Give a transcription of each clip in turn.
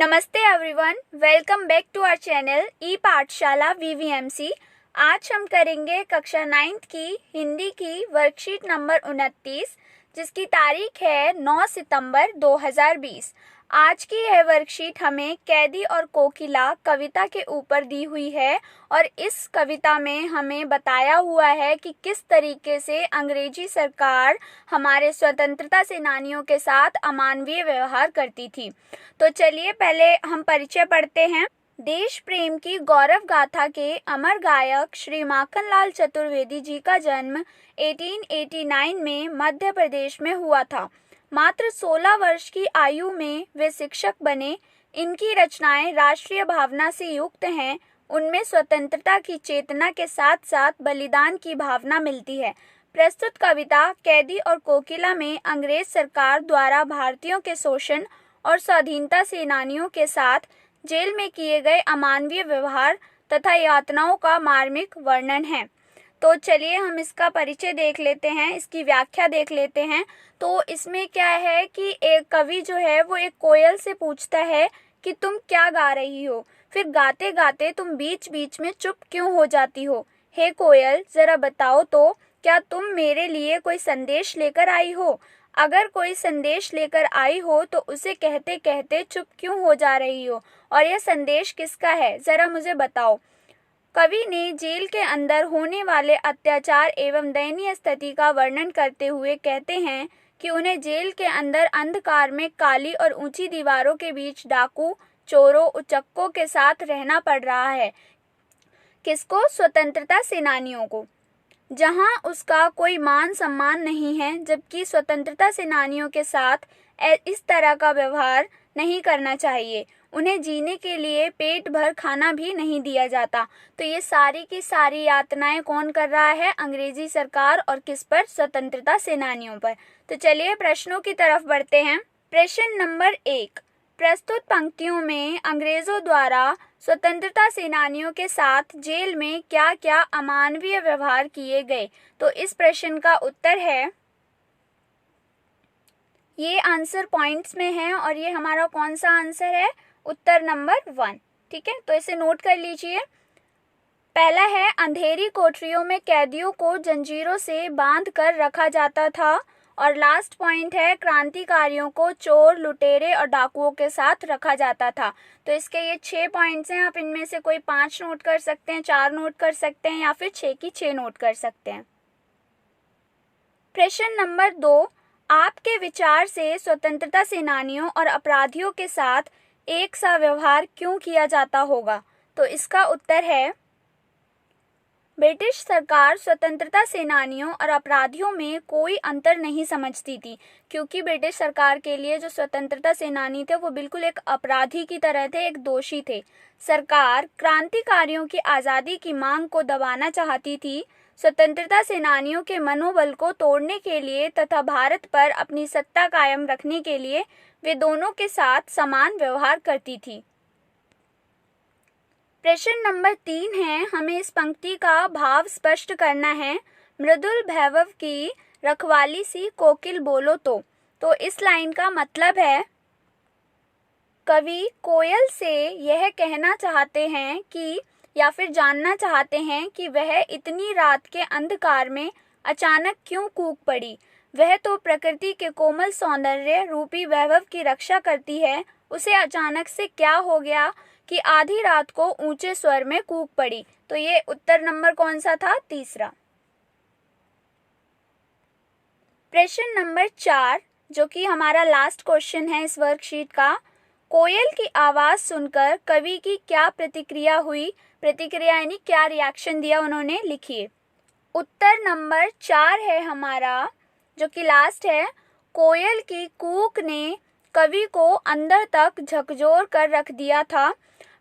नमस्ते everyone, welcome back to our channel e Pathshala VVMC. आज हम करेंगे कक्षा 9th की हिंदी की वर्कशीट नंबर 29, जिसकी तारीख है 9 सितंबर 2020। आज की यह वर्कशीट हमें कैदी और कोकिला कविता के ऊपर दी हुई है और इस कविता में हमें बताया हुआ है कि किस तरीके से अंग्रेजी सरकार हमारे स्वतंत्रता सेनानियों के साथ अमानवीय व्यवहार करती थी। तो चलिए पहले हम परिचय पढ़ते हैं। देश प्रेम की गौरव गाथा के अमर गायक श्री माखनलाल चतुर्वेदी जी का जन्म 1889 में मध्य प्रदेश में हुआ था। मात्र 16 वर्ष की आयु में वे शिक्षक बने। इनकी रचनाएं राष्ट्रीय भावना से युक्त हैं। उनमें स्वतंत्रता की चेतना के साथ साथ बलिदान की भावना मिलती है। प्रस्तुत कविता कैदी और कोकिला में अंग्रेज सरकार द्वारा भारतीयों के शोषण और स्वाधीनता सेनानियों के साथ जेल में किए गए अमानवीय व्यवहार तथा यातनाओं का मार्मिक वर्णन है। तो चलिए हम इसका परिचय देख लेते हैं, इसकी व्याख्या देख लेते हैं। तो इसमें क्या है कि एक कवि जो है वो एक कोयल से पूछता है कि तुम क्या गा रही हो, फिर गाते गाते तुम बीच बीच में चुप क्यों हो जाती हो। हे कोयल, जरा बताओ तो, क्या तुम मेरे लिए कोई संदेश लेकर आई हो? अगर कोई संदेश लेकर आई हो तो उसे कहते कहते चुप क्यों हो जा रही हो, और यह संदेश किसका है, जरा मुझे बताओ। कवि ने जेल के अंदर होने वाले अत्याचार एवं दयनीय स्थिति का वर्णन करते हुए कहते हैं कि उन्हें जेल के अंदर अंधकार में काली और ऊंची दीवारों के बीच डाकू, चोरों, उचक्कों के साथ रहना पड़ रहा है। किसको? स्वतंत्रता सेनानियों को, जहां उसका कोई मान सम्मान नहीं है, जबकि स्वतंत्रता सेनानियों के साथ इस तरह का व्यवहार नहीं करना चाहिए। उन्हें जीने के लिए पेट भर खाना भी नहीं दिया जाता। तो ये सारी की सारी यातनाएं कौन कर रहा है? अंग्रेजी सरकार। और किस पर? स्वतंत्रता सेनानियों पर। तो चलिए प्रश्नों की तरफ बढ़ते हैं। प्रश्न नंबर 1, प्रस्तुत पंक्तियों में अंग्रेजों द्वारा स्वतंत्रता सेनानियों के साथ जेल में क्या क्या अमानवीय व्यवहार किए गए? तो इस प्रश्न का उत्तर है, ये आंसर पॉइंट्स में है और ये हमारा कौन सा आंसर है? उत्तर नंबर 1। ठीक है, तो इसे नोट कर लीजिए। पहला है, अंधेरी कोठरियों में कैदियों को जंजीरों से बांध कर रखा जाता था। और लास्ट पॉइंट है, क्रांतिकारियों को चोर, लुटेरे और डाकुओं के साथ रखा जाता था। तो इसके ये 6 पॉइंट्स हैं। आप इनमें से कोई 5 नोट कर सकते हैं, 4 नोट कर सकते हैं, या फिर 6 की 6 नोट कर सकते हैं। प्रश्न नंबर 2, आपके विचार से स्वतंत्रता सेनानियों और अपराधियों के साथ एक सा व्यवहार क्यों किया जाता होगा? तो इसका उत्तर है, ब्रिटिश सरकार स्वतंत्रता सेनानियों और अपराधियों में कोई अंतर नहीं समझती थी, क्योंकि ब्रिटिश सरकार के लिए जो स्वतंत्रता सेनानी थे वो बिल्कुल एक अपराधी की तरह थे, एक दोषी थे। सरकार क्रांतिकारियों की आज़ादी की मांग को दबाना चाहती थी। स्वतंत्रता सेनानियों के मनोबल को तोड़ने के लिए तथा भारत पर अपनी सत्ता कायम रखने के लिए वे दोनों के साथ समान व्यवहार करती थी। प्रश्न नंबर 3 है, हमें इस पंक्ति का भाव स्पष्ट करना है। मृदुल भैरव की रखवाली सी कोकिल बोलो तो इस लाइन का मतलब है, कवि कोयल से यह कहना चाहते हैं कि, या फिर जानना चाहते हैं कि वह इतनी रात के अंधकार में अचानक क्यों कूक पड़ी। वह तो प्रकृति के कोमल सौंदर्य रूपी वैभव की रक्षा करती है, उसे अचानक से क्या हो गया कि आधी रात को ऊंचे स्वर में कूक पड़ी। तो ये उत्तर नंबर कौन सा था? तीसरा। प्रश्न नंबर 4, जो कि हमारा लास्ट क्वेश्चन है इस वर्कशीट का, कोयल की आवाज सुनकर कवि की क्या प्रतिक्रिया हुई? प्रतिक्रिया यानी क्या रिएक्शन दिया उन्होंने, लिखिए। उत्तर नंबर 4 है हमारा, जो कि लास्ट है, कोयल की कूक ने कवि को अंदर तक झकझोर कर रख दिया था।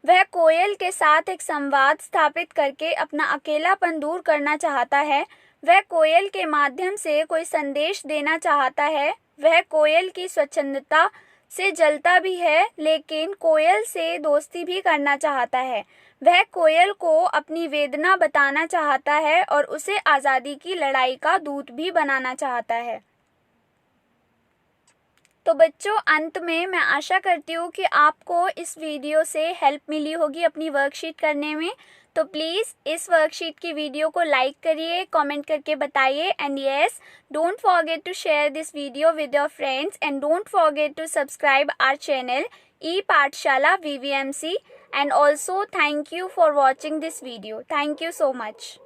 वह कोयल के साथ एक संवाद स्थापित करके अपना अकेलापन दूर करना चाहता है। वह कोयल के माध्यम से कोई संदेश देना चाहता है। वह कोयल की स्वच्छंदता से जलता भी है, लेकिन कोयल से दोस्ती भी करना चाहता है। वह कोयल को अपनी वेदना बताना चाहता है और उसे आज़ादी की लड़ाई का दूत भी बनाना चाहता है। तो बच्चों, अंत में मैं आशा करती हूँ कि आपको इस वीडियो से हेल्प मिली होगी अपनी वर्कशीट करने में। तो प्लीज़ इस वर्कशीट की वीडियो को लाइक करिए, कमेंट करके बताइए, and yes, don't forget to share this video with your friends and don't forget to subscribe our channel e-Pathshala VVMC, and also thank you for watching this video. Thank you so much.